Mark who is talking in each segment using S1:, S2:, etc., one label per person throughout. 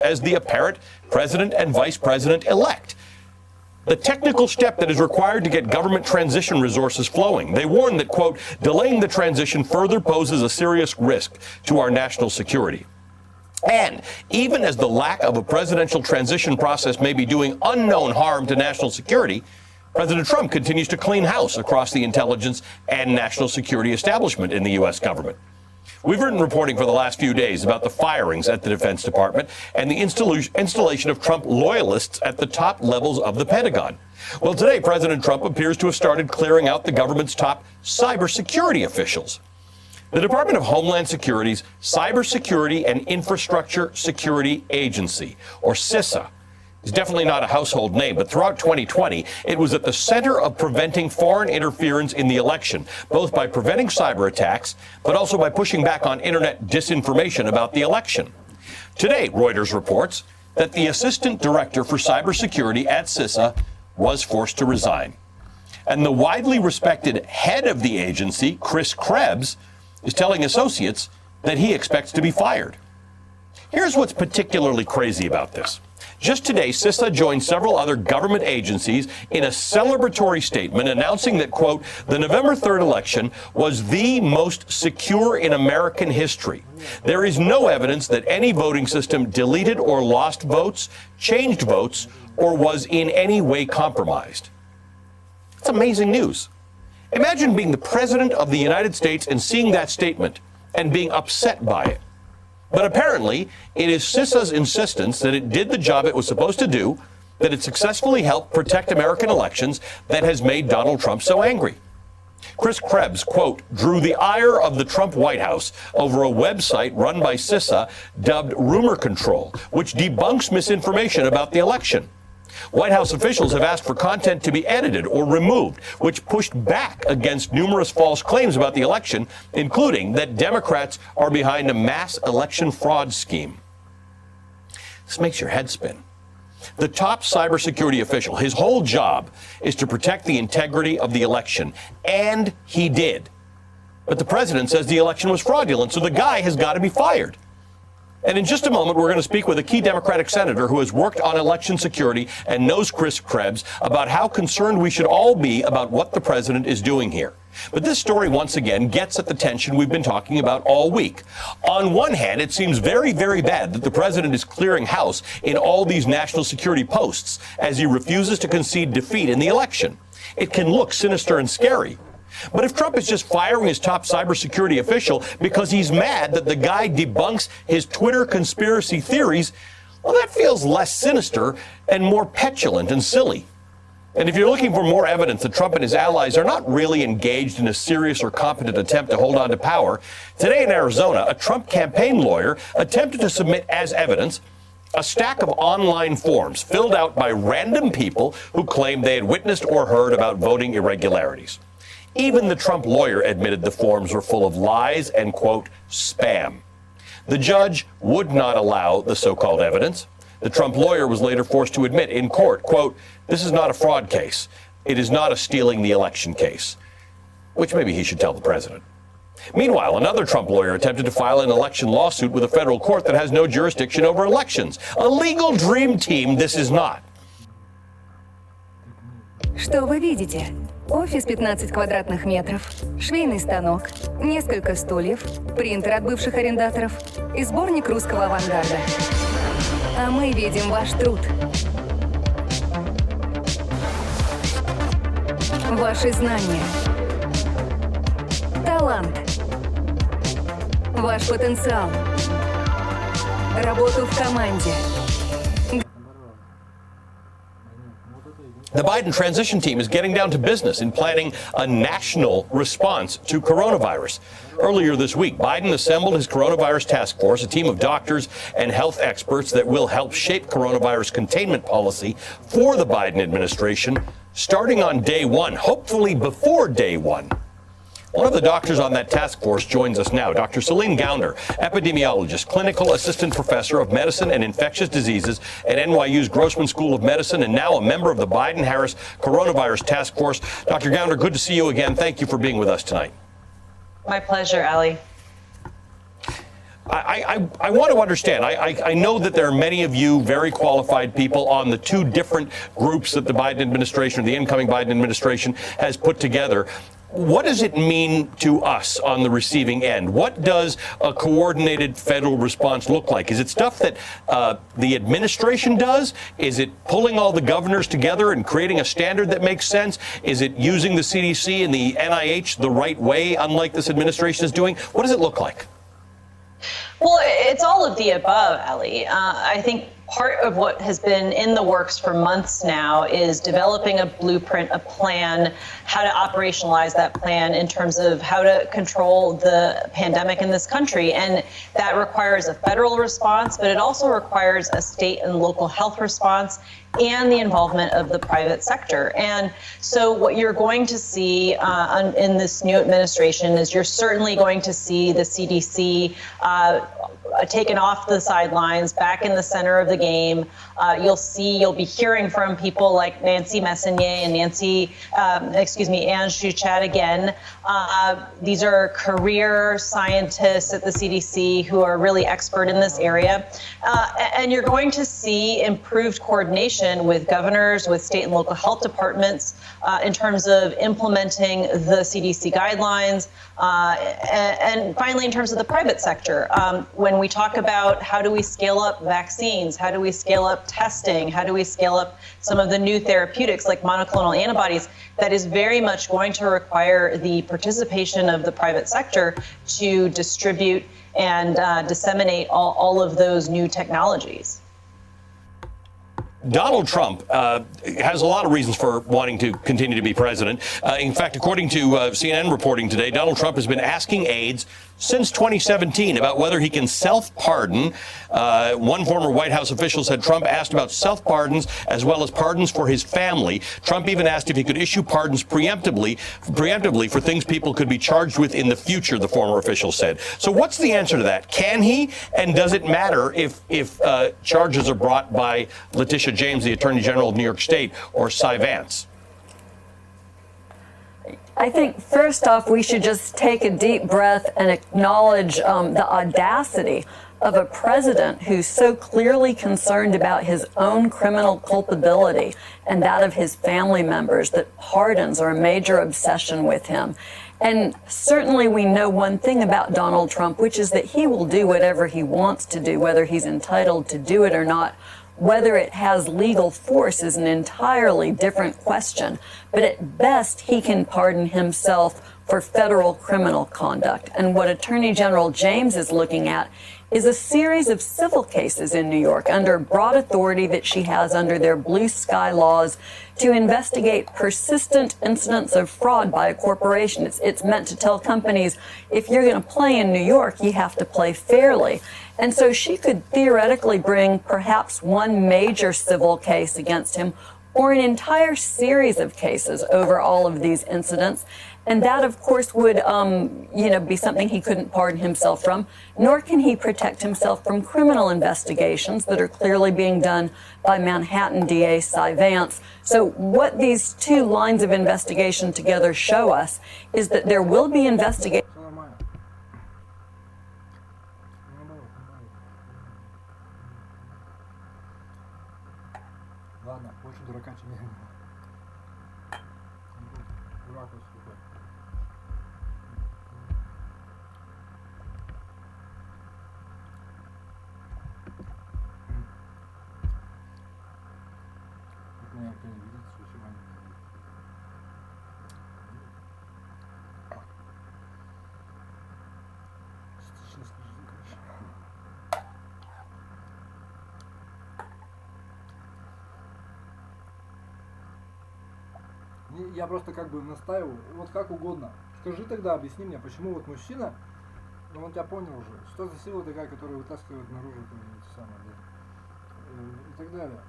S1: as the apparent president and vice president-elect. The technical step that is required to get government transition resources flowing. They warn that, quote, delaying the transition further poses a serious risk to our national security. And even as the lack of a presidential transition process may be doing unknown harm to national security, President Trump continues to clean house across the intelligence and national security establishment in the U.S. government. We've written reporting for the last few days about the firings at the Defense Department and the installation of Trump loyalists at the top levels of the Pentagon. Well, today, President Trump appears to have started clearing out the government's top cybersecurity officials. The Department of Homeland Security's Cybersecurity and Infrastructure Security Agency, or CISA, is definitely not a household name, but throughout 2020, it was at the center of preventing foreign interference in the election, both by preventing cyber attacks, but also by pushing back on internet disinformation about the election. Today, Reuters reports that the assistant director for cybersecurity at CISA was forced to resign. And the widely respected head of the agency, Chris Krebs, is telling associates that he expects to be fired. Here's what's particularly crazy about this. Just today, CISA joined several other government agencies in a celebratory statement announcing that, quote, the November 3rd election was the most secure in American history. There is no evidence that any voting system deleted or lost votes, changed votes, or was in any way compromised. It's amazing news. Imagine being the President of the United States and seeing that statement and being upset by it. But apparently, it is CISA's insistence that it did the job it was supposed to do, that it successfully helped protect American elections, that has made Donald Trump so angry. Chris Krebs, quote, drew the ire of the Trump White House over a website run by CISA dubbed Rumor Control, which debunks misinformation about the election. White House officials have asked for content to be edited or removed, which pushed back against numerous false claims about the election, including that Democrats are behind a mass election fraud scheme. This makes your head spin. The top cybersecurity official, his whole job is to protect the integrity of the election, and he did. But the president says the election was fraudulent, so the guy has got to be fired. And in just a moment, we're going to speak with a key Democratic senator who has worked on election security and knows Chris Krebs about how concerned we should all be about what the president is doing here. But this story, once again, gets at the tension we've been talking about all week. On one hand, it seems very, very bad that the president is clearing house in all these national security posts as he refuses to concede defeat in the election. It can look sinister and scary. But if Trump is just firing his top cybersecurity official because he's mad that the guy debunks his Twitter conspiracy theories, well, that feels less sinister and more petulant and silly. And if you're looking for more evidence that Trump and his allies are not really engaged in a serious or competent attempt to hold on to power, today in Arizona, a Trump campaign lawyer attempted to submit as evidence a stack of online forms filled out by random people who claimed they had witnessed or heard about voting irregularities. Even the Trump lawyer admitted the forms were full of lies and, quote, spam. The judge would not allow the so-called evidence. The Trump lawyer was later forced to admit in court, quote, this is not a fraud case. It is not a stealing the election case, which maybe he should tell the president. Meanwhile, another Trump lawyer attempted to file an election lawsuit with a federal court that has no jurisdiction over elections. A legal dream team this is not.
S2: Что вы видите? Офис 15 квадратных метров, швейный станок, несколько стульев, принтер от бывших арендаторов и сборник русского авангарда. А мы видим ваш труд. Ваши знания. Талант. Ваш потенциал. Работу в команде.
S1: The Biden transition team is getting down to business in planning a national response to coronavirus. Earlier this week, Biden assembled his coronavirus task force, a team of doctors and health experts that will help shape coronavirus containment policy for the Biden administration, starting on day one, hopefully before day one. One of the doctors on that task force joins us now, Dr. Celine Gounder, epidemiologist, clinical assistant professor of medicine and infectious diseases at NYU's Grossman School of Medicine, and now a member of the Biden-Harris Coronavirus Task Force. Dr. Gounder, good to see you again. Thank you for being with us tonight.
S3: My pleasure, Ali.
S1: I want to understand. I know that there are many of you very qualified people on the two different groups that the Biden administration, or the incoming Biden administration, has put together. What does it mean to us on the receiving end? What does a coordinated federal response look like? Is it stuff that the administration does? Is it pulling all the governors together and creating a standard that makes sense? Is it using the CDC and the NIH the right way, unlike this administration is doing? What does it look like?
S3: Well, it's all of the above, Ellie. I think part of what has been in the works for months now is developing a blueprint, a plan, how to operationalize that plan in terms of how to control the pandemic in this country. And that requires a federal response, but it also requires a state and local health response and the involvement of the private sector. And so what you're going to see in this new administration is you're certainly going to see the CDC taken off the sidelines, back in the center of the game. You'll be hearing from people like Nancy Messonnier and Ange Schuchat again. These are career scientists at the CDC who are really expert in this area. And you're going to see improved coordination with governors, with state and local health departments in terms of implementing the CDC guidelines. And finally, in terms of the private sector, when we talk about how do we scale up vaccines, how do we scale up testing, how do we scale up some of the new therapeutics like monoclonal antibodies, that is very much going to require the participation of the private sector to distribute and disseminate all of those new technologies.
S1: Donald Trump has a lot of reasons for wanting to continue to be president. In fact, according to CNN reporting today, Donald Trump has been asking aides since 2017 about whether he can self-pardon. One former White House official said Trump asked about self-pardons as well as pardons for his family. Trump even asked if he could issue pardons preemptively for things people could be charged with in the future, the former official said. So what's the answer to that? Can he? And does it matter if charges are brought by Letitia James, the Attorney General of New York State, or Cy Vance?
S4: I think first off, we should just take a deep breath and acknowledge the audacity of a president who's so clearly concerned about his own criminal culpability and that of his family members, that pardons are a major obsession with him. And certainly we know one thing about Donald Trump, which is that he will do whatever he wants to do, whether he's entitled to do it or not. Whether it has legal force is an entirely different question, but at best he can pardon himself for federal criminal conduct. And what Attorney General James is looking at is a series of civil cases in New York under broad authority that she has under their blue sky laws to investigate persistent incidents of fraud by a corporation. It's meant to tell companies, if you're going to play in New York, you have to play fairly. And so she could theoretically bring perhaps one major civil case against him or an entire series of cases over all of these incidents. And that, of course, would be something he couldn't pardon himself from, nor can he protect himself from criminal investigations that are clearly being done by Manhattan DA Cy Vance. So what these two lines of investigation together show us is that there will be investigation.
S5: Ладно, больше дурака, чем я. Дурак вот такой. Как меня никто не видит, что чего они не видят. Частично скажи, короче. Я просто как бы настаиваю, вот как угодно. Скажи тогда, объясни мне, почему вот мужчина, ну он тебя понял уже, что за сила такая, которая вытаскивает наружу эти самые, да, и так далее.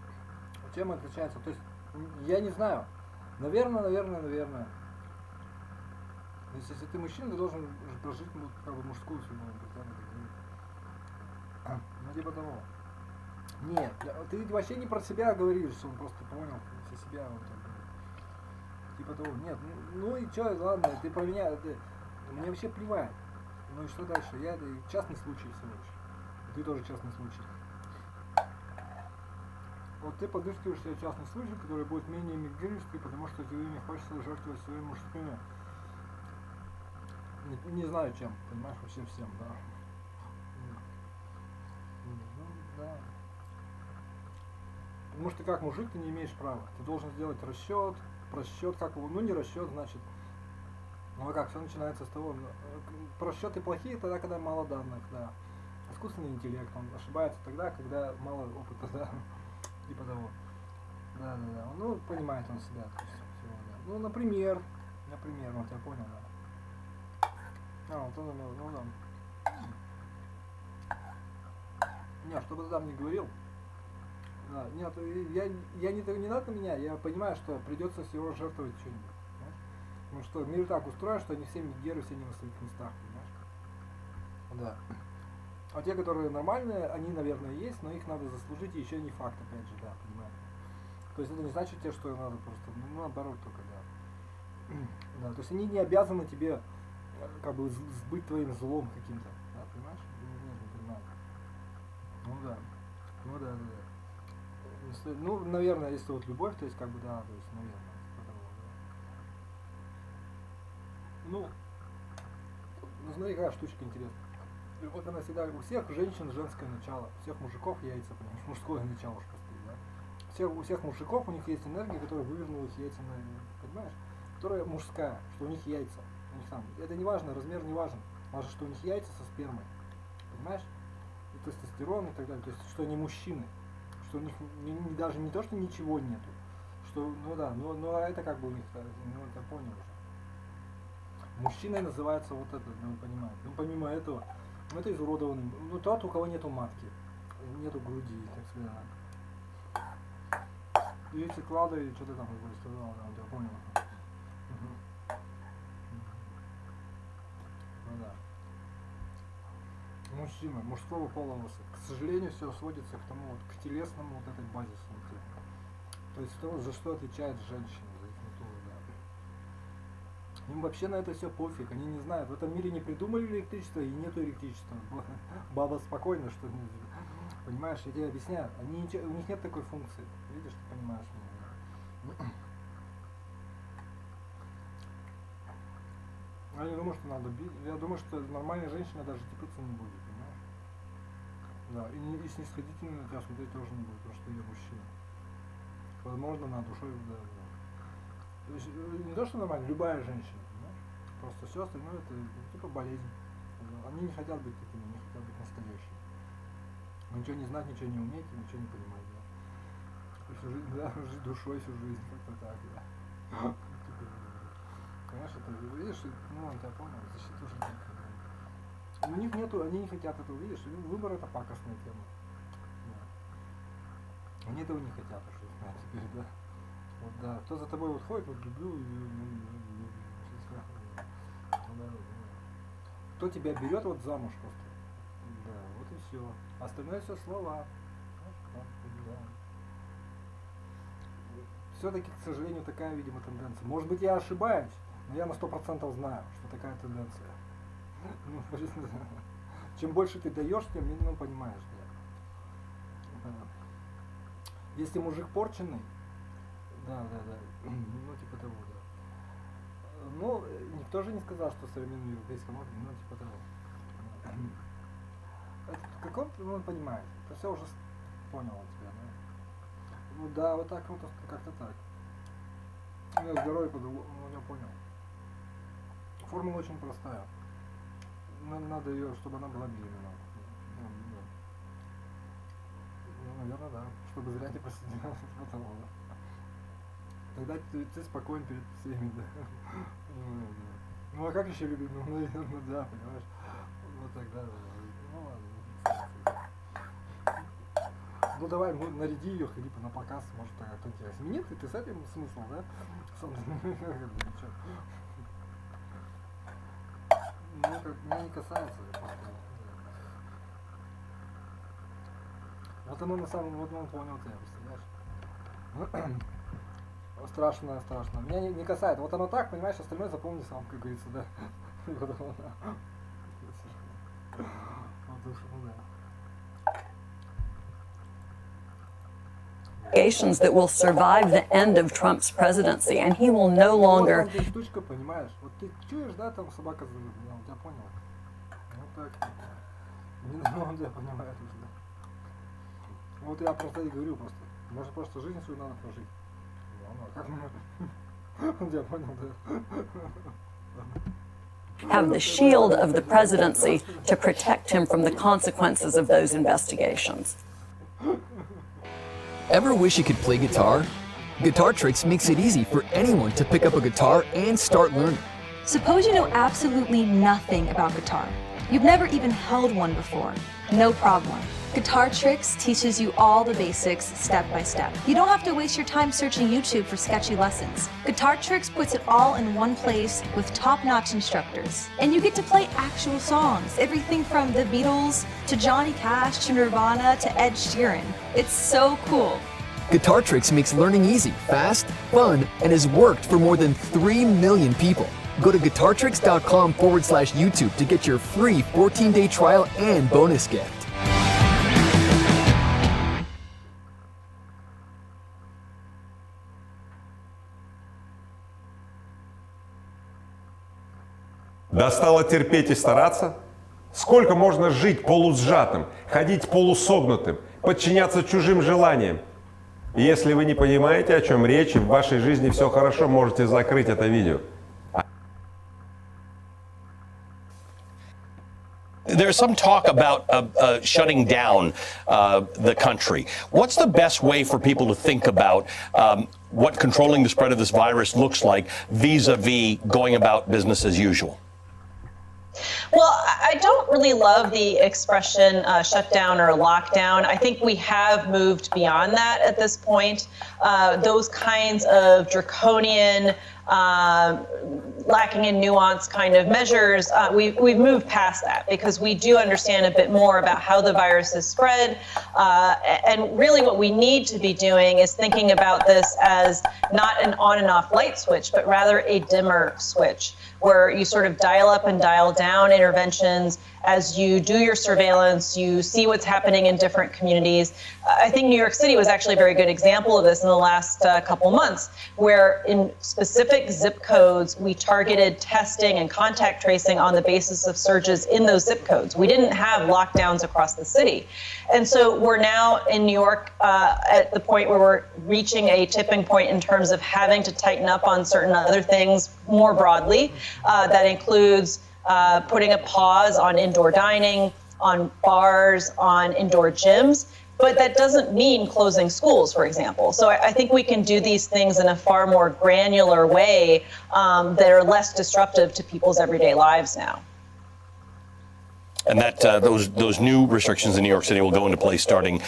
S5: Чем отличается? То есть, я не знаю. Наверное. Если ты мужчина, ты должен прожить как бы мужскую судьбу, ну типа того. Нет, ты вообще не про себя говоришь, что он просто понял все себя вот так. Типа того, нет, ну и чё, ладно, ты про меня, мне вообще плевать. Ну и что дальше? Я это частный случай всего лишь. Ты тоже частный случай. Вот ты подыскиваешь себе частный случай, который будет менее мигрирский, потому что тебе не хочется жертвовать своими мужскими. Не знаю чем, понимаешь, вообще всем, да. Ну, да. Потому что как мужик ты не имеешь права. Ты должен сделать расчет, просчет, как его, ну не расчет, значит. Ну а как, все начинается с того, просчеты плохие тогда, когда мало данных, да. Искусственный интеллект, он ошибается тогда, когда мало опыта, да. Типа того. Да. Ну, понимает он себя, то есть, всего, да. Ну, например, вот я понял, да. Вот он, ну да. Нет, чтобы ты там не говорил. Да, нет, я не надо меня, я понимаю, что придется всего жертвовать что-нибудь. Потому что мир так устроен, что они все мигеры, все не на своих местах, понимаешь? Да. А те, которые нормальные, они, наверное, есть, но их надо заслужить, и еще не факт, опять же, да, понимаешь? То есть это не значит тебе, что надо просто, ну, наоборот только, да. Да, то есть они не обязаны тебе, как бы, сбыть твоим злом каким-то, да, понимаешь? Не понимаю. Ну да. Если, ну, наверное, если вот любовь, то есть, как бы, да, то есть, наверное, потому, да. Ну, смотри, какая штучка интересная. Вот она всегда, у всех женщин женское начало, у всех мужиков яйца, понимаешь, мужское начало уж простые, да. У всех мужиков у них есть энергия, которая вывернула их яйца, понимаешь, которая мужская, что у них яйца, у них там, это не важно, размер не важен, важно, что у них яйца со спермой, понимаешь, и тестостерон и так далее, то есть, что они мужчины, что у них даже не то, что ничего нету, что, ну да, ну это как бы у них, ну это понял уже. Мужчиной называется вот это, ну понимаете, ну помимо этого, ну это изуродованный, ну тот, у кого нету матки, нету груди, так сказать. Яйцеклада или что-то там сказал, да, я понял. Ну да. Мужчина, мужского пола, к сожалению, все сводится к тому, вот, к телесному вот этой базису. То есть то, за что отвечает женщина, за их натуру, да. Им вообще на это все пофиг, они не знают, в этом мире не придумали электричество и нету электричества. Баба спокойно, что, понимаешь, я тебе объясняю, у них нет такой функции, видишь, ты понимаешь меня. Я не думаю, что надо бить. Я думаю, что нормальная женщина даже типаться не будет, понимаешь? Да, и снисходительно на тебя смотреть тоже не будет, потому что я мужчина. Возможно, на душой, да. То есть, не то, что нормально, любая женщина, понимаешь? Просто все остальное это типа болезнь. Они не хотят быть такими, они хотят быть настоящими. Ничего не знать, ничего не уметь, ничего не понимать, да. Всю жизнь, да, жить душой всю жизнь, как-то так, да. Конечно, ты видишь, ну он тебя понял, защиту жизни. У них нету, они не хотят этого, видишь, выбор это пакостная тема. Да. Они этого не хотят, что знать теперь, да. Вот да, кто за тобой вот ходит, вот люблю, кто тебя берет вот замуж просто. Да, вот и все. Остальное все слова. Да. Все-таки, к сожалению, такая, видимо, тенденция. Может быть, я ошибаюсь, но я на 100% знаю, что такая тенденция. Ну, чем больше ты даешь, тем менее понимаешь. Да. Если мужик порченный, да, ну типа того, да. Ну, никто же не сказал, что современный европейский мод, ну типа того. Это в каком-то, ну он понимает, это все уже понял от тебя, да. Ну да, вот так вот, как-то так. У меня здоровье по-другому, ну я понял. Формула очень простая. Надо ее, чтобы она была беременна. Ну, наверное, да. Чтобы зря не посидела. Тогда ты спокоен перед всеми, да. Ну а как еще любить? Ну, наверное, да, понимаешь. Вот тогда, ну ладно. Ну давай, наряди ее, ходи на показ, может тогда кто интересно. Нет, ты с этим смыслом, да? Ну, как, меня не касается, просто. Вот оно на самом, вот он понял тебя, представляешь? Страшно. Меня не касается. Вот оно так, понимаешь, остальное запомни сам, как говорится, да.
S4: That will survive the end of Trump's presidency, and he will no longer.
S5: Штучка, понимаешь? Вот ты чуешь, да, там собака зовет, я тебя понял. Вот так. Он тебя понимает уже, да. Вот я просто и говорю просто. Может просто жизнь свою надо прожить. Ну, как мы? Он тебя понял, да.
S4: Have the shield of the presidency to protect him from the consequences of those investigations.
S6: Ever wish you could play guitar? Guitar Tricks makes it easy for anyone to pick up a guitar and start learning.
S7: Suppose you know absolutely nothing about guitar. You've never even held one before. No problem. Guitar Tricks teaches you all the basics step by step. You don't have to waste your time searching YouTube for sketchy lessons. Guitar Tricks puts it all in one place with top-notch instructors. And you get to play actual songs, everything from the Beatles to Johnny Cash to Nirvana to Ed Sheeran. It's so cool.
S6: Guitar Tricks makes learning easy, fast, fun, and has worked for more than 3 million people. Go to guitartricks.com/YouTube to get your free 14-day trial and bonus gift.
S8: Достало терпеть и стараться? Сколько можно жить полусжатым, ходить полусогнутым, подчиняться чужим желаниям? Если вы не понимаете, о чем речь, и в вашей жизни все хорошо, можете закрыть это видео.
S1: There's some talk about shutting down the country. What's the best way for people to think about what controlling the spread of this virus looks like vis-a-vis going about business as usual?
S3: Well, I don't really love the expression shutdown or lockdown. I think we have moved beyond that at this point. Those kinds of draconian, lacking in nuance kind of measures, we've moved past that because we do understand a bit more about how the virus is spread. And really what we need to be doing is thinking about this as not an on and off light switch, but rather a dimmer switch, where you sort of dial up and dial down interventions as you do your surveillance, you see what's happening in different communities. I think New York City was actually a very good example of this in the last couple months, where in specific zip codes, we targeted testing and contact tracing on the basis of surges in those zip codes. We didn't have lockdowns across the city. And so we're now in New York at the point where we're reaching a tipping point in terms of having to tighten up on certain other things more broadly. That includes putting a pause on indoor dining, on bars, on indoor gyms. But that doesn't mean closing schools, for example. So I think we can do these things in a far more granular way that are less disruptive to people's everyday lives now.
S1: And that those new restrictions in New York City will go into place starting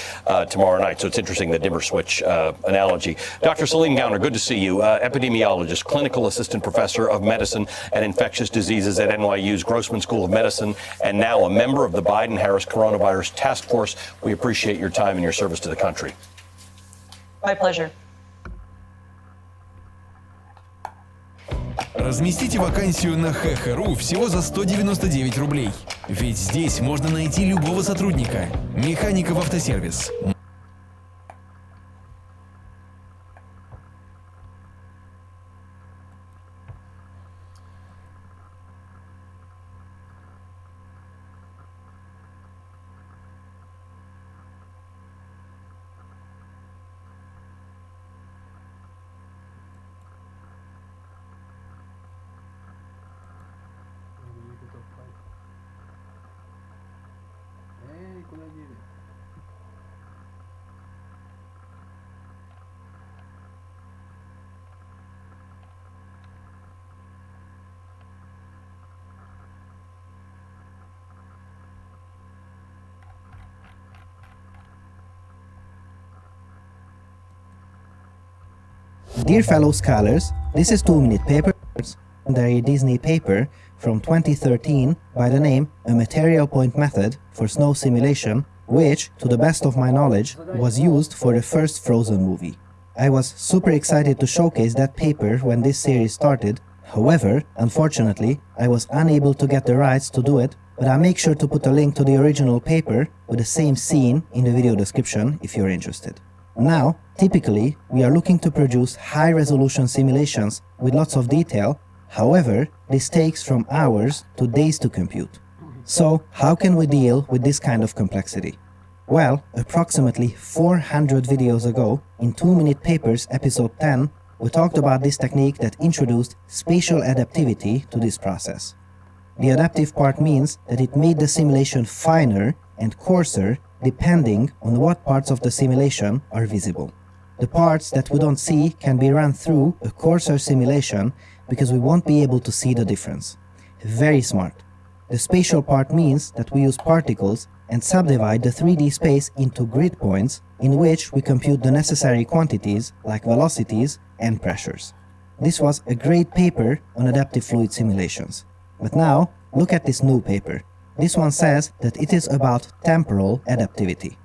S1: tomorrow night. So it's interesting, the dimmer switch analogy. Dr. Celine Gowner, good to see you. Epidemiologist, clinical assistant professor of medicine and infectious diseases at NYU's Grossman School of Medicine, and now a member of the Biden-Harris Coronavirus Task Force. We appreciate your time and your service to the country.
S3: My pleasure.
S9: Разместите вакансию на ХХРУ всего за 199 рублей. Ведь здесь можно найти любого сотрудника, механика в автосервис.
S5: Эй, куда дели?
S10: Dear fellow scholars, this is 2-minute papers, secondary Disney paper from 2013 by the name A Material Point Method for Snow Simulation, which, to the best of my knowledge, was used for the first Frozen movie. I was super excited to showcase that paper when this series started. However, unfortunately, I was unable to get the rights to do it but I'll make sure to put a link to the original paper with the same scene in the video description if you're interested. Now, typically, we are looking to produce high-resolution simulations with lots of detail. However, this takes from hours to days to compute. So, how can we deal with this kind of complexity? Well, approximately 400 videos ago, in 2-minute papers episode 10, we talked about this technique that introduced spatial adaptivity to this process. The adaptive part means that it made the simulation finer and coarser depending on what parts of the simulation are visible. The parts that we don't see can be run through a coarser simulation because we won't be able to see the difference. Very smart. The spatial part means that we use particles and subdivide the 3D space into grid points in which we compute the necessary quantities like velocities and pressures. This was a great paper on adaptive fluid simulations. But now, look at this new paper. This one says that it is about temporal adaptivity.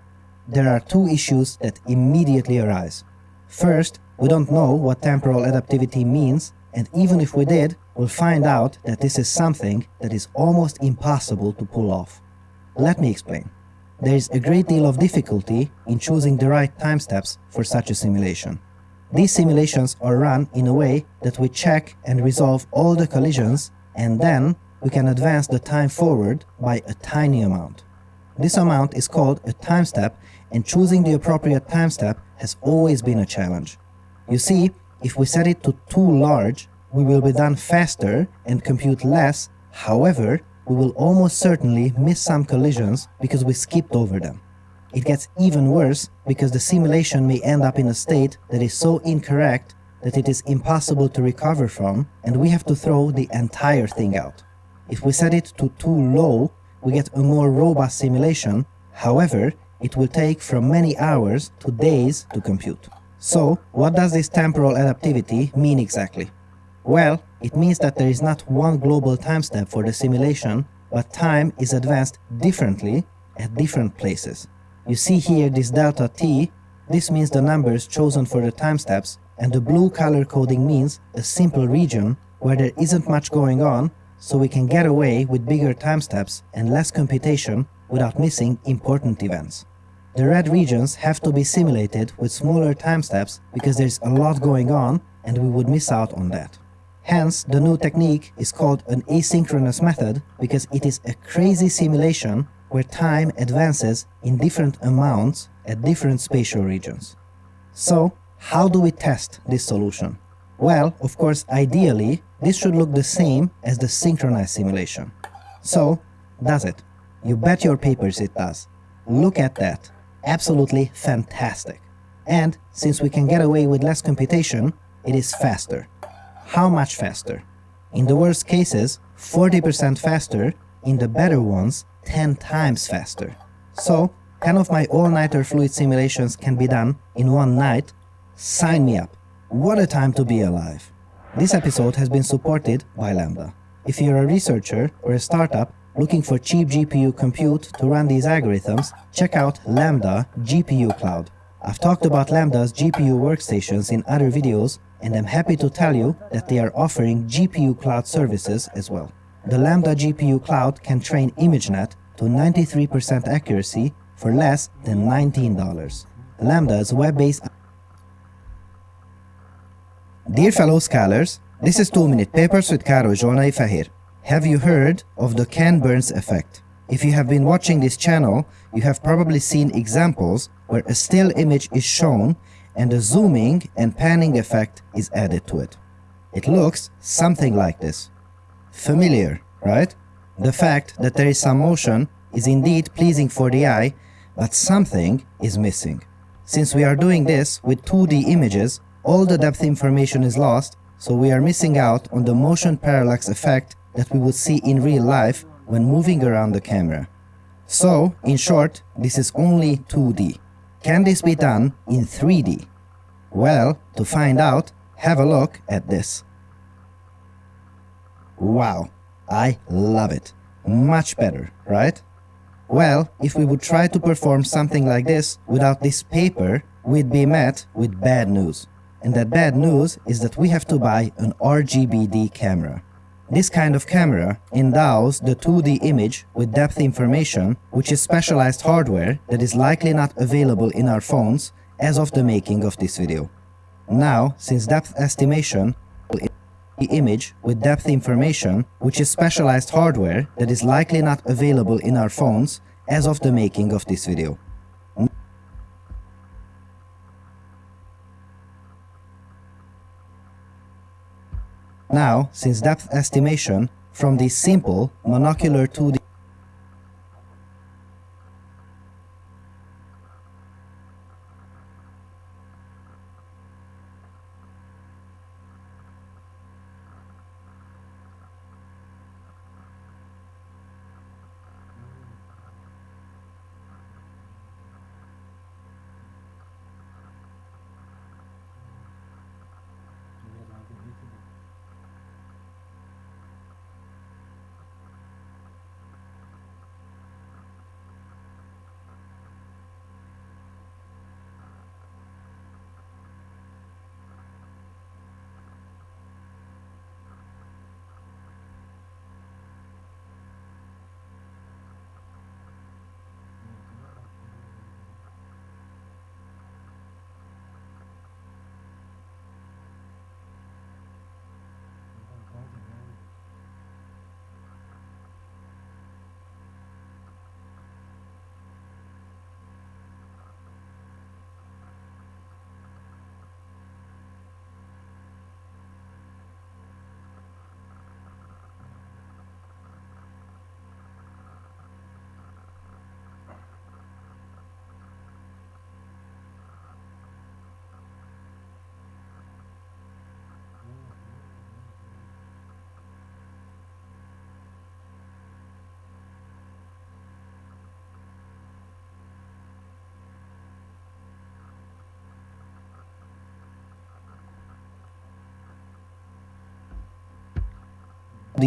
S10: There are two issues that immediately arise. First, we don't know what temporal adaptivity means, and even if we did, we'll find out that this is something that is almost impossible to pull off. Let me explain. There is a great deal of difficulty in choosing the right time steps for such a simulation. These simulations are run in a way that we check and resolve all the collisions, and then we can advance the time forward by a tiny amount. This amount is called a time step, and choosing the appropriate time step has always been a challenge. You see, if we set it to too large, we will be done faster and compute less. However, we will almost certainly miss some collisions because we skipped over them. It gets even worse because the simulation may end up in a state that is so incorrect that it is impossible to recover from, and we have to throw the entire thing out. If we set it to too low, we get a more robust simulation. However, it will take from many hours to days to compute. So, what does this temporal adaptivity mean exactly? Well, it means that there is not one global time step for the simulation, but time is advanced differently at different places. You see here this delta t. This means the numbers chosen for the time steps, and the blue color coding means a simple region where there isn't much going on, so we can get away with bigger time steps and less computation without missing important events. The red regions have to be simulated with smaller time steps because there's a lot going on and we would miss out on that. Hence, the new technique is called an asynchronous method because it is a crazy simulation where time advances in different amounts at different spatial regions. So, how do we test this solution? Well, of course, ideally, this should look the same as the synchronized simulation. So, does it? You bet your papers it does. Look at that. Absolutely fantastic. And since we can get away with less computation, it is faster. How much faster? In the worst cases, 40% faster. In the better ones, 10 times faster. So, 10 of my all-nighter fluid simulations can be done in one night. Sign me up. What a time to be alive. This episode has been supported by Lambda. If you're a researcher or a startup looking for cheap GPU compute to run these algorithms, check out Lambda GPU Cloud. I've talked about Lambda's GPU workstations in other videos, and I'm happy to tell you that they are offering GPU Cloud services as well. The Lambda GPU Cloud can train ImageNet to 93% accuracy for less than $19. Lambda's web-based... Dear fellow scholars, this is 2-Minute Papers with Károly Zsolnai Fehér. Have you heard of the Ken Burns effect? If you have been watching this channel, you have probably seen examples where a still image is shown and a zooming and panning effect is added to it. It looks something like this. Familiar, right? The fact that there is some motion is indeed pleasing for the eye, but something is missing. Since we are doing this with 2D images, all the depth information is lost, so we are missing out on the motion parallax effect that we would see in real life when moving around the camera. So, in short, this is only 2D. Can this be done in 3D? Well, to find out, have a look at this. Wow, I love it. Much better, right? Well, if we would try to perform something like this without this paper, we'd be met with bad news. And that bad news is that we have to buy an RGBD camera. This kind of camera endows the 2D image with depth information, which is specialized hardware that is likely not available in our phones as of the making of this video. Now, since depth estimation the image with depth information, which is specialized hardware that is likely not available in our phones as of the making of this video. Now, since depth estimation from the simple monocular 2D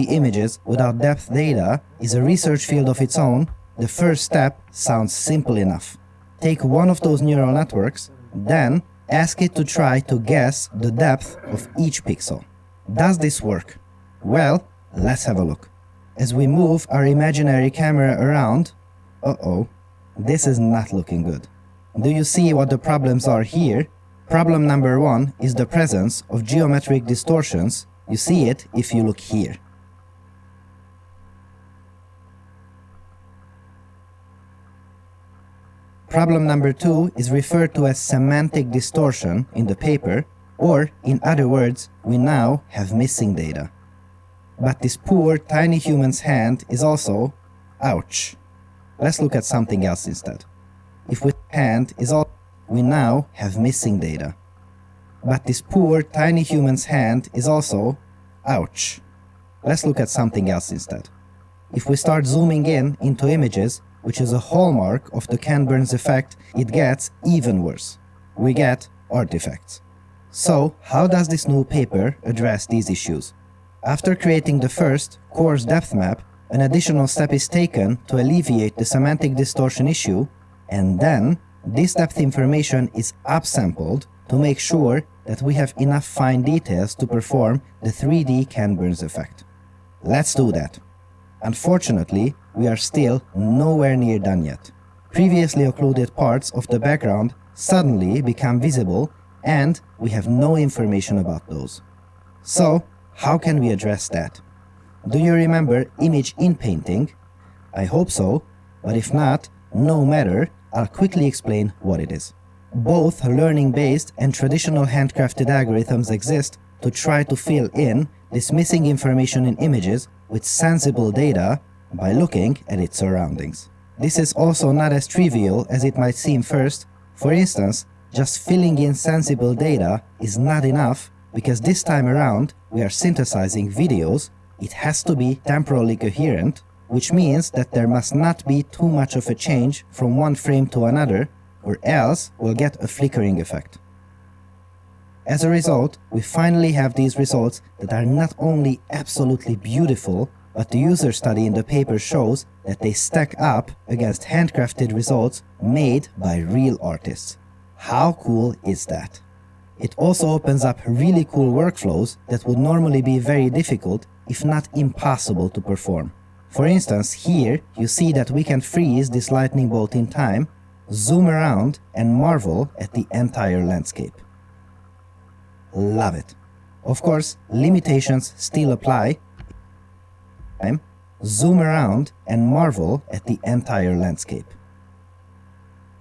S10: images without depth data is a research field of its own. The first step sounds simple enough. Take one of those neural networks, then ask it to try to guess the depth of each pixel. Does this work? Well, let's have a look. As we move our imaginary camera around, this is not looking good. Do you see what the problems are here? Problem number 1 is the presence of geometric distortions. You see it if you look here. Problem number 2 is referred to as semantic distortion in the paper, or in other words, we now have missing data. But this poor tiny human's hand is also, ouch. Let's look at something else instead. If we hand is all, we now have missing data. But this poor tiny human's hand is also, ouch. Let's look at something else instead. If we start zooming in into images, which is a hallmark of the Ken-Burns effect, it gets even worse. We get artifacts. So, how does this new paper address these issues? After creating the first, coarse depth map, an additional step is taken to alleviate the semantic distortion issue, and then this depth information is upsampled to make sure that we have enough fine details to perform the 3D Ken-Burns effect. Let's do that. Unfortunately, we are still nowhere near done yet. Previously occluded parts of the background suddenly become visible, and we have no information about those. So, how can we address that? Do you remember image inpainting? I hope so, but if not, no matter, I'll quickly explain what it is. Both learning-based and traditional handcrafted algorithms exist to try to fill in this missing information in images with sensible data by looking at its surroundings. This is also not as trivial as it might seem first. For instance, just filling in sensible data is not enough, because this time around we are synthesizing videos. It has to be temporally coherent, which means that there must not be too much of a change from one frame to another, or else we'll get a flickering effect. As a result, we finally have these results that are not only absolutely beautiful, but the user study in the paper shows that they stack up against handcrafted results made by real artists. How cool is that? It also opens up really cool workflows that would normally be very difficult if not impossible to perform. For instance, here you see that we can freeze this lightning bolt in time, zoom around and marvel at the entire landscape. Love it. Of course, limitations still apply. Zoom around and marvel at the entire landscape.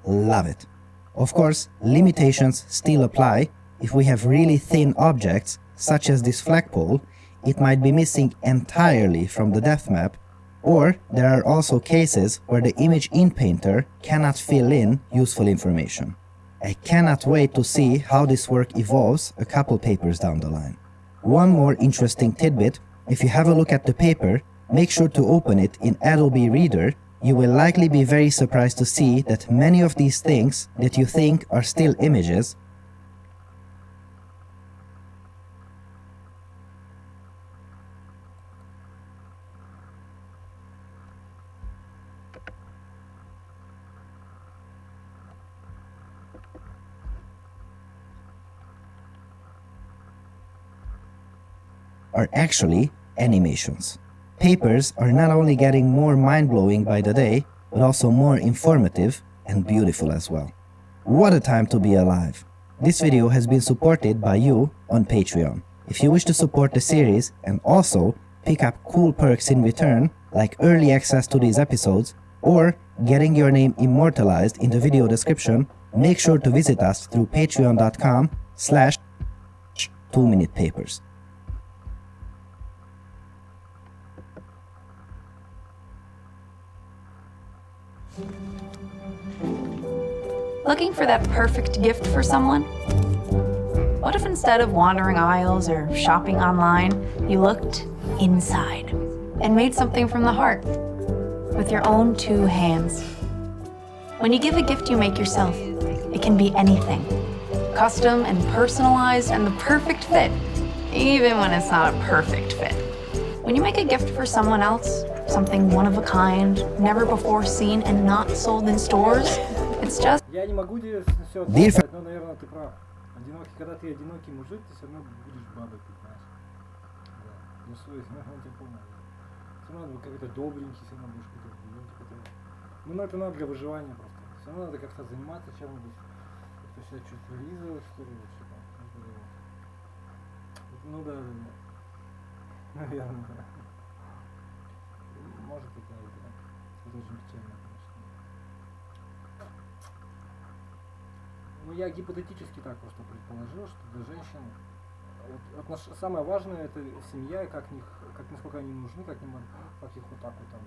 S10: Love it. Of course, limitations still apply. If we have really thin objects, such as this flagpole, it might be missing entirely from the depth map, or there are also cases where the image in Painter cannot fill in useful information. I cannot wait to see how this work evolves a couple papers down the line. One more interesting tidbit: if you have a look at the paper, make sure to open it in Adobe Reader. You will likely be very surprised to see that many of these things that you think are still images are actually animations. Papers are not only getting more mind-blowing by the day, but also more informative and beautiful as well. What a time to be alive! This video has been supported by you on Patreon. If you wish to support the series and also pick up cool perks in return, like early access to these episodes, or getting your name immortalized in the video description, make sure to visit us through patreon.com/2minutepapers.
S11: Looking for that perfect gift for someone? What if instead of wandering aisles or shopping online, you looked inside and made something from the heart with your own two hands? When you give a gift you make yourself, it can be anything. Custom and personalized and the perfect fit, even when it's not a perfect fit. When you make a gift for someone else, something one of a kind, never before seen and not sold in stores, it's just...
S5: Я не могу тебе все ответить, но, наверное, ты прав. Одинокий, когда ты одинокий мужик, ты все равно будешь бабой пить, знаешь. Да. Ну, свой, я тебя понял. Все равно какой-то добренький, все равно будешь какой-то добренький. Ну, это надо для выживания просто. Все равно надо как-то заниматься чем-нибудь. Как-то себя чуть реализовать, что ли, вообще там. Ну, да. Наверное, да. Может, это очень печально. Ну, я гипотетически так просто предположил, что для женщин самое важное это семья и как насколько они нужны, как их вот так вот там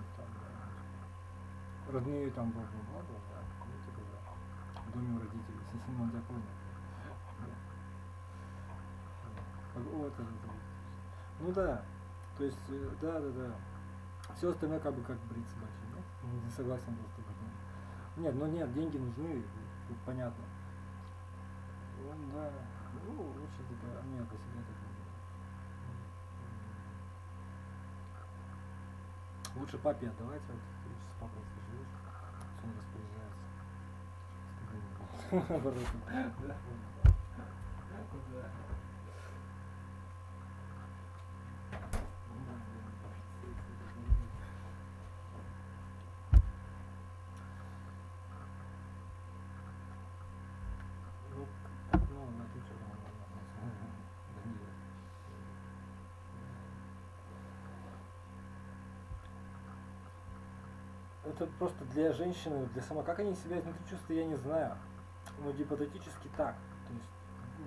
S5: родные там бла-бла-бла, в доме у родителей, ну, я понял. Ну да, то есть, да. Все остальное как брить собачий, да? Не согласен просто. Нет, деньги нужны, тут понятно. Да, ну, лучше типа, нет, по себе так не. Лучше папе отдавайте, вот ты с папой живешь, он распоряжается. Это просто для женщины, для самой, как они себя изнутри чувствуют, я не знаю. Но гипотетически так. То есть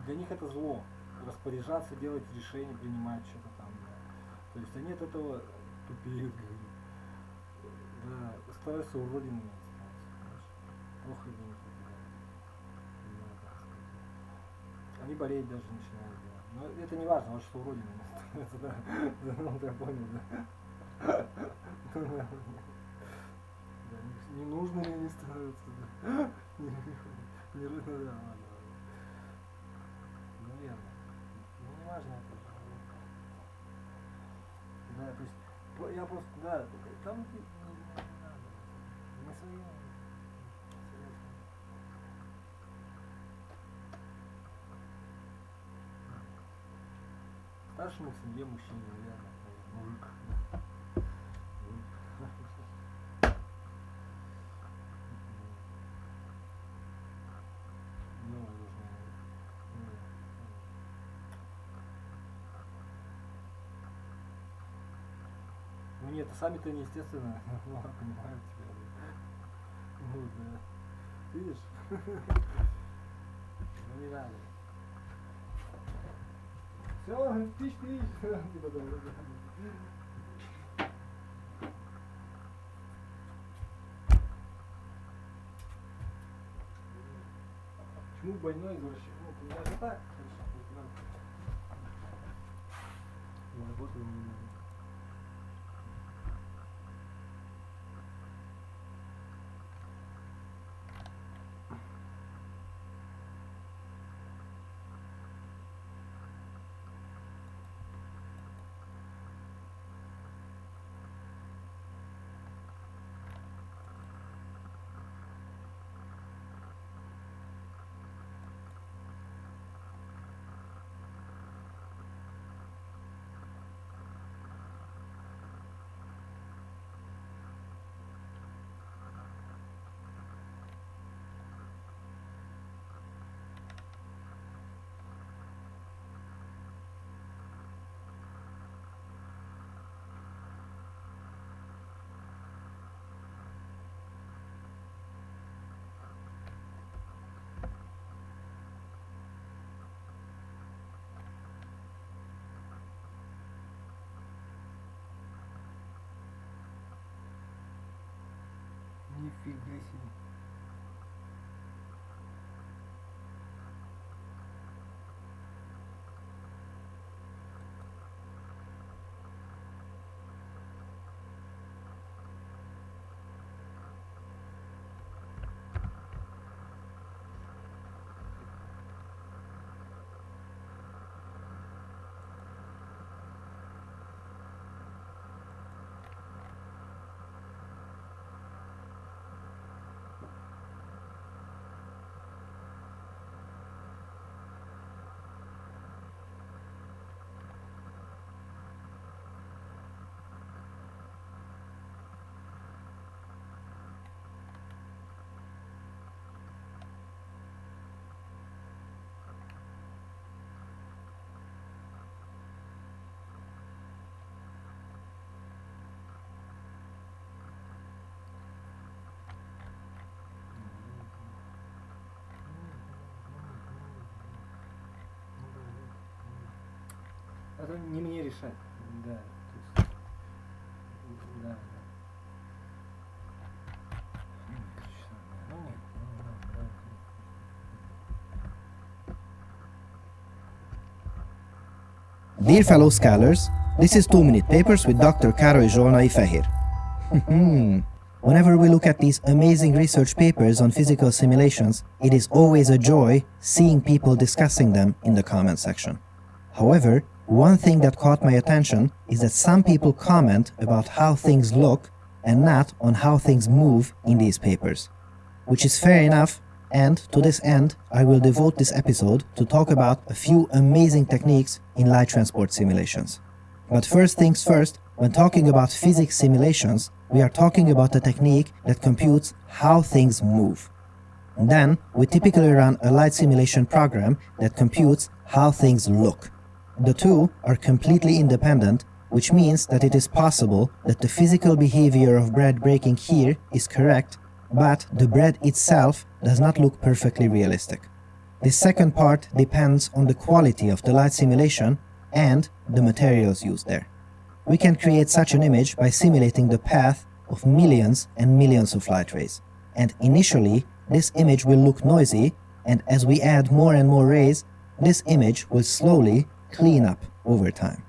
S5: для них это зло. Распоряжаться, делать решения, принимать что-то там. Да. То есть они от этого тупеют, говорю. Да, становятся уродинами. Плохо деньги. Они болеют даже начинают. Да. Но это не важно, вот что уродинами становятся, да. Ну, я понял, да. Ненужными они становятся, да. Не рыдно, да, ладно. Наверное. Ну, не важно это. Да, то есть, я просто, да, там не надо. Не свои. Старшему в семье мужчине, наверное. Мужик. Ну нет, сами-то неестественно. Понимаю тебя. Ну да. Видишь? Ну не надо. Все, тыщ. Почему больной извращен? Ну, даже так, хорошо. Я работаю не надо. Нифига себе. Это не мне решать. Да. То есть, да.
S10: Dear fellow scholars, this is 2-minute papers with Dr. Károly Zsolnai Fehér. Whenever we look at these amazing research papers on physical simulations, it is always a joy seeing people discussing them in the comment section. However, one thing that caught my attention is that some people comment about how things look and not on how things move in these papers. Which is fair enough, and to this end, I will devote this episode to talk about a few amazing techniques in light transport simulations. But first things first, when talking about physics simulations, we are talking about a technique that computes how things move. And then, we typically run a light simulation program that computes how things look. The two are completely independent, which means that it is possible that the physical behavior of bread breaking here is correct, but the bread itself does not look perfectly realistic. This second part depends on the quality of the light simulation and the materials used there. We can create such an image by simulating the path of millions and millions of light rays. And initially, this image will look noisy, and as we add more and more rays, this image will slowly clean up over time.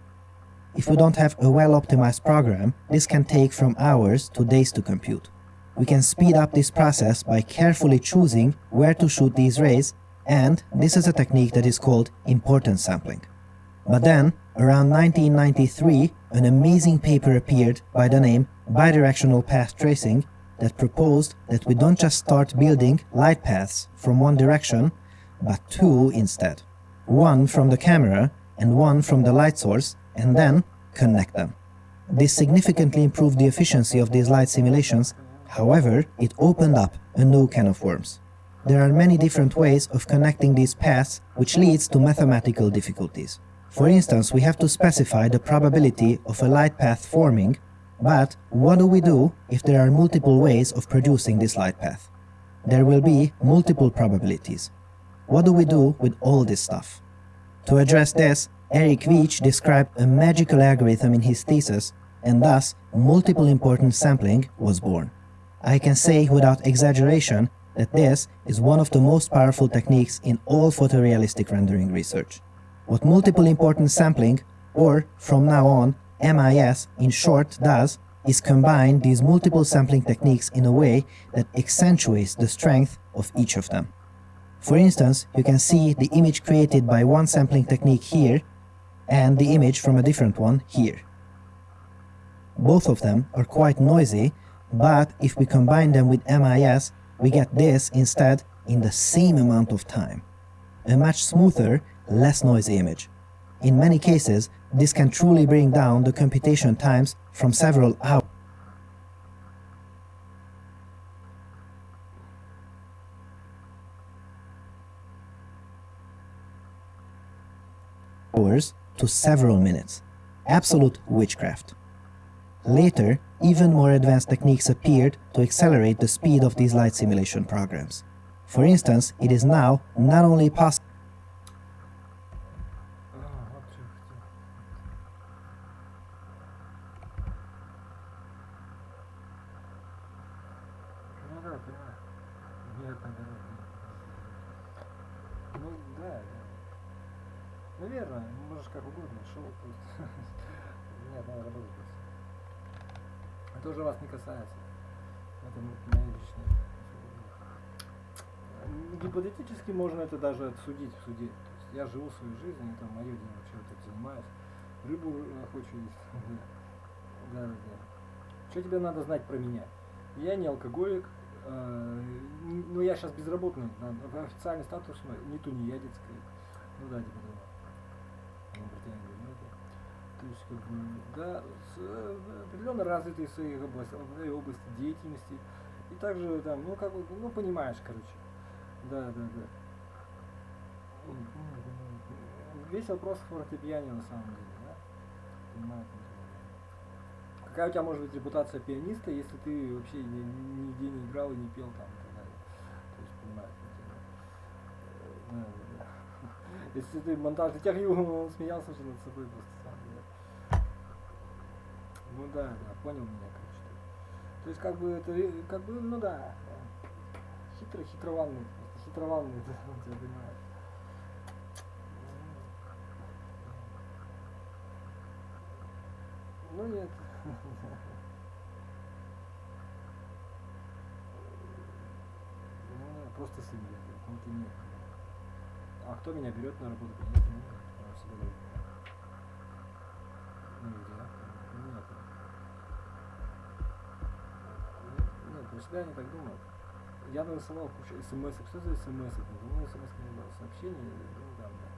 S10: If we don't have a well-optimized program, this can take from hours to days to compute. We can speed up this process by carefully choosing where to shoot these rays, and this is a technique that is called importance sampling. But then, around 1993, an amazing paper appeared by the name Bidirectional Path Tracing that proposed that we don't just start building light paths from one direction, but two instead. One from the camera and one from the light source, and then connect them. This significantly improved the efficiency of these light simulations. However, it opened up a new can of worms. There are many different ways of connecting these paths, which leads to mathematical difficulties. For instance, we have to specify the probability of a light path forming, but what do we do if there are multiple ways of producing this light path? There will be multiple probabilities. What do we do with all this stuff? To address this, Eric Veach described a magical algorithm in his thesis, and thus multiple importance sampling was born. I can say without exaggeration that this is one of the most powerful techniques in all photorealistic rendering research. What multiple importance sampling, or from now on MIS in short, does is combine these multiple sampling techniques in a way that accentuates the strength of each of them. For instance, you can see the image created by one sampling technique here and the image from a different one here. Both of them are quite noisy, but if we combine them with MIS, we get this instead in the same amount of time. A much smoother, less noisy image. In many cases, this can truly bring down the computation times from several hours to several minutes. Absolute witchcraft. Later, even more advanced techniques appeared to accelerate the speed of these light simulation programs. For instance, it is now not only possible
S5: Наверное, можешь как угодно, шел просто. Нет, надо работать просто. Это уже вас не касается. Это мои личные. Гипотетически можно это даже отсудить в суде. То есть я живу свою жизнь, это мое дело, что я так занимаюсь. Рыбу хочу есть. Да. Что тебе надо знать про меня? Я не алкоголик, но я сейчас безработный. Официальный статус мой, не тунеядец. Ну да, типа того. То есть, как бы, да, определенно развитые в своей области деятельности. И также там, ну, как бы, ну, понимаешь, короче. Да. Весь вопрос в фортепиано на самом деле, да? Понимаете? Какая у тебя может быть репутация пианиста, если ты вообще нигде не играл и не пел там и так далее. То есть, понимаете? Да. Если ты монтаж интервью, он смеялся же над собой просто сам. Да. Ну да, понял меня, короче. То есть как бы это, как бы, ну да. Хитрованный, да, он тебя понимает. Ну нет. Ну просто семья, ну ты нет. А кто меня берет на работу? Нет, себя говорит. Нельзя. Нет, про себя они так думают. Я нарисовал кучу смс-ок. Что за смс-ок? Ну, смс-ок не было. Сообщение, ну, там, да.